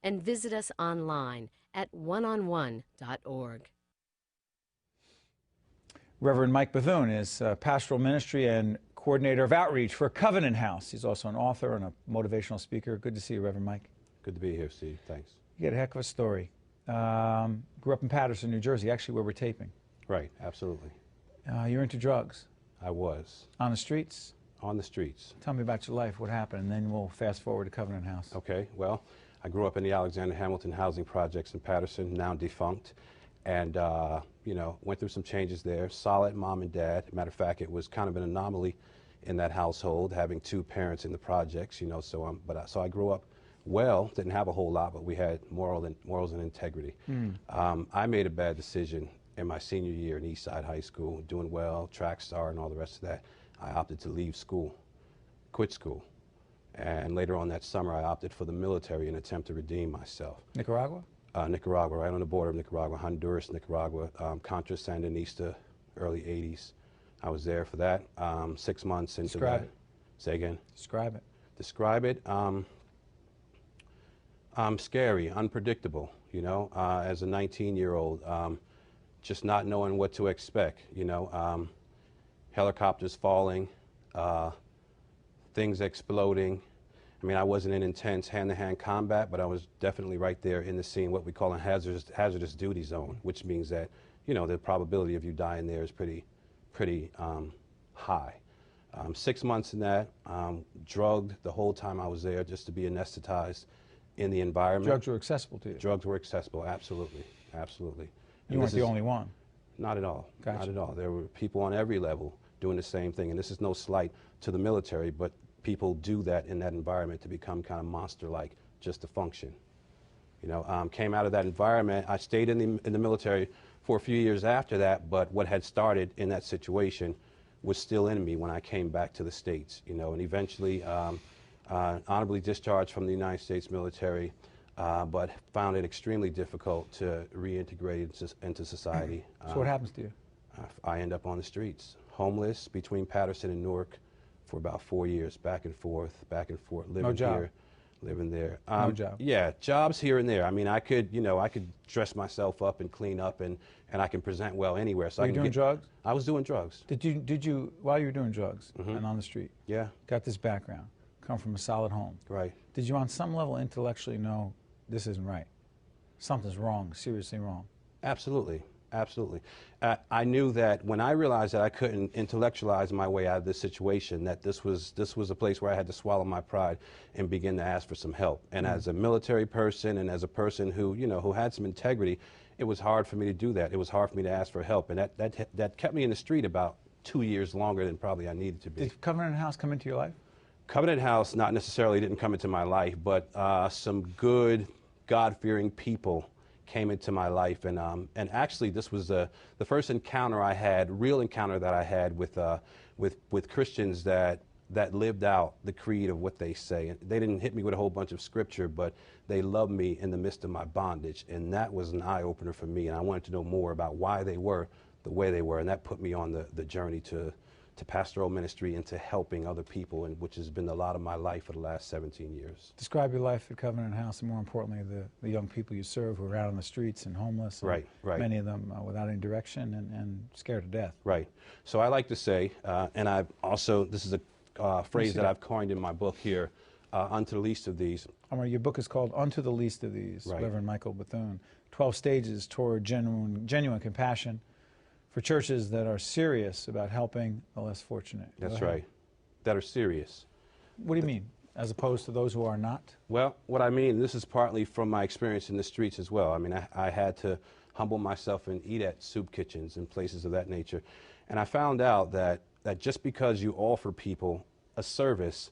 and visit us online at oneonone.org. Reverend Mike Bethune is pastoral ministry and coordinator of outreach for Covenant House. He's also an author and a motivational speaker. Good to see you, Reverend Mike. Good to be here, Steve. Thanks. You get a heck of a story. Grew up in Paterson, New Jersey, actually where we're taping. Right, absolutely. You're into drugs. I was. On the streets? On the streets. Tell me about your life, what happened, and then we'll fast forward to Covenant House. Okay, well, I grew up in the Alexander Hamilton housing projects in Paterson, now defunct, and you know, went through some changes there. Solid mom and dad. Matter of fact, it was kind of an anomaly in that household, having two parents in the projects, you know, so I grew up well, didn't have a whole lot, but we had morals and integrity. I made a bad decision in my senior year in Eastside High School, doing well, track star and all the rest of that. I opted to leave school, quit school. And later on that summer, I opted for the military in an attempt to redeem myself. Nicaragua? Nicaragua, right on the border of Nicaragua, Honduras, Nicaragua, Contra Sandinista, early 80s. I was there for that, 6 months into Describe that. it. Say again? Describe it. Describe it. Scary, unpredictable, you know, as a 19-year-old, just not knowing what to expect, you know, helicopters falling, things exploding. I mean, I wasn't in intense hand-to-hand combat, but I was definitely right there in the scene, what we call a hazardous duty zone, which means that, you know, the probability of you dying there is pretty high. 6 months in that, drugged the whole time I was there just to be anesthetized in the environment. Drugs were accessible to you? Drugs were accessible, absolutely, absolutely. You weren't the only one? Not at all, Gotcha. Not at all. There were people on every level doing the same thing, and this is no slight to the military, but people do that in that environment to become kind of monster-like, just to function. You know, came out of that environment. I stayed in the military for a few years after that, but what had started in that situation was still in me when I came back to the States, you know, and eventually honorably discharged from the United States military, but found it extremely difficult to reintegrate into society. So what happens to you? I end up on the streets, homeless between Paterson and Newark for about 4 years, back and forth, living no job. here, living there. No job. Yeah, jobs here and there. I mean, I could, you know, I could dress myself up and clean up, and I can present well anywhere. So Were you doing drugs? I was doing drugs. Did you, while you were doing drugs and on the street, Yeah. got this background, come from a solid home, Right. did you on some level intellectually know this isn't right? Something's wrong, seriously wrong? Absolutely. Absolutely. I knew that when I realized that I couldn't intellectualize my way out of this situation, that this was a place where I had to swallow my pride and begin to ask for some help. And as a military person and as a person who, you know, who had some integrity, it was hard for me to do that. It was hard for me to ask for help. And that kept me in the street about 2 years longer than probably I needed to be. Did Covenant House come into your life? Covenant House not necessarily didn't come into my life, but some good, God-fearing people came into my life, and actually this was the first encounter I had, real encounter that I had with Christians that lived out the creed of what they say. And they didn't hit me with a whole bunch of scripture, but they loved me in the midst of my bondage, and that was an eye-opener for me, and I wanted to know more about why they were the way they were, and that put me on the journey to pastoral ministry and to helping other people, and which has been a lot of my life for the last 17 years. Describe your life at Covenant House, and more importantly, the young people you serve who are out on the streets and homeless. And right. Many of them without any direction and scared to death. Right. So I like to say, and I've also, this is a phrase that I've coined in my book here, unto the least of these. Your book is called Unto the Least of These, Right. Reverend Michael Bethune. 12 stages toward genuine compassion for churches that are serious about helping the less fortunate. That's right. That are serious. What do you mean, as opposed to those who are not? Well, what I mean, this is partly from my experience in the streets as well. I mean, I had to humble myself and eat at soup kitchens and places of that nature. And I found out that just because you offer people a service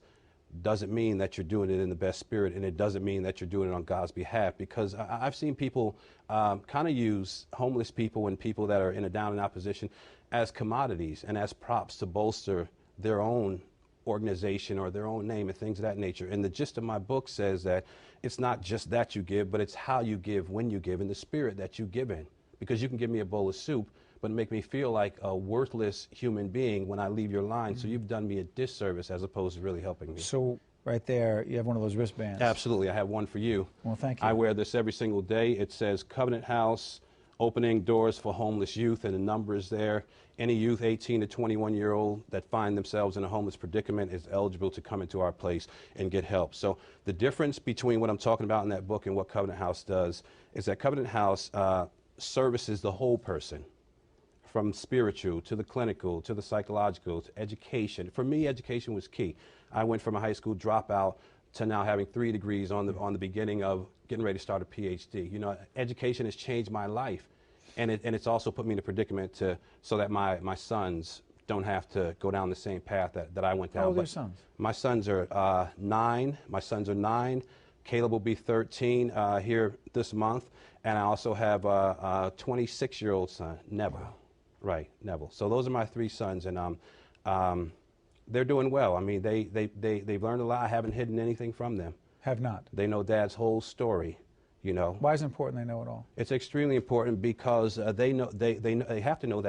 doesn't mean that you're doing it in the best spirit, and it doesn't mean that you're doing it on God's behalf, because I've seen people kind of use homeless people and people that are in a down and out position as commodities and as props to bolster their own organization or their own name and things of that nature. And the gist of my book says that it's not just that you give, but it's how you give, when you give, and the spirit that you give in. Because you can give me a bowl of soup, but make me feel like a worthless human being when I leave your line. So you've done me a disservice as opposed to really helping me. So right there, you have one of those wristbands. Absolutely. I have one for you. Well, thank you. I wear this every single day. It says Covenant House, opening doors for homeless youth, and the number is there. Any youth 18 to 21-year-old that find themselves in a homeless predicament is eligible to come into our place and get help. So the difference between what I'm talking about in that book and what Covenant House does is that Covenant House services the whole person, from spiritual to the clinical to the psychological to education. For me, education was key. I went from a high school dropout to now having 3 degrees on the beginning of getting ready to start a PhD. You know, education has changed my life, and it's also put me in a predicament so that my sons don't have to go down the same path that I went down. How old are your sons? My sons are 9. My sons are 9. Caleb will be 13 here this month, and I also have a 26-year-old son, Neville. Wow. Right, Neville. So those are my 3 sons, and they're doing well. I mean, they've learned a lot. I haven't hidden anything from them. Have not. They know Dad's whole story, you know. Why is it important they know it all? It's extremely important because they have to know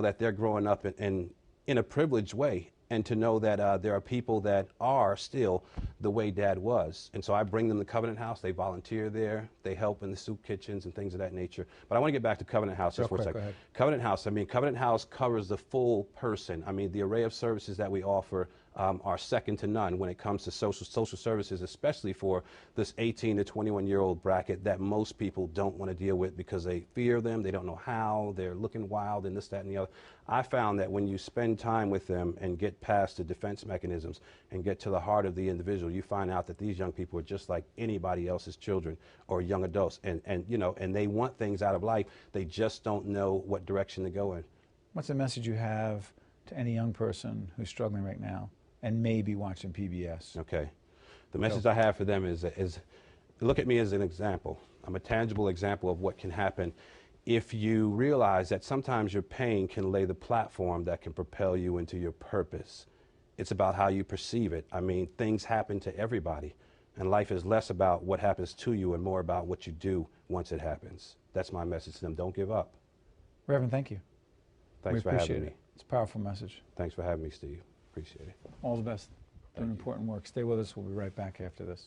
that they're growing up in a privileged way, and to know that there are people that are still the way Dad was. And so I bring them to Covenant House. They volunteer there. They help in the soup kitchens and things of that nature. But I want to get back to Covenant House just for a second. Covenant House, I mean, Covenant House covers the full person. I mean, the array of services that we offer are second to none when it comes to social services, especially for this 18 to 21-year-old bracket that most people don't want to deal with because they fear them, they don't know how, they're looking wild and this, that, and the other. I found that when you spend time with them and get past the defense mechanisms and get to the heart of the individual, you find out that these young people are just like anybody else's children or young adults, and you know, and they want things out of life. They just don't know what direction to go in. What's the message you have to any young person who's struggling right now and maybe watching PBS? Okay. The message I have for them is look at me as an example. I'm a tangible example of what can happen if you realize that sometimes your pain can lay the platform that can propel you into your purpose. It's about how you perceive it. I mean, things happen to everybody, and life is less about what happens to you and more about what you do once it happens. That's my message to them. Don't give up. Reverend, thank you. Thanks for having me. It's a powerful message. Thanks for having me, Steve. Appreciate it. All the best. Doing important work. Stay with us. We'll be right back after this.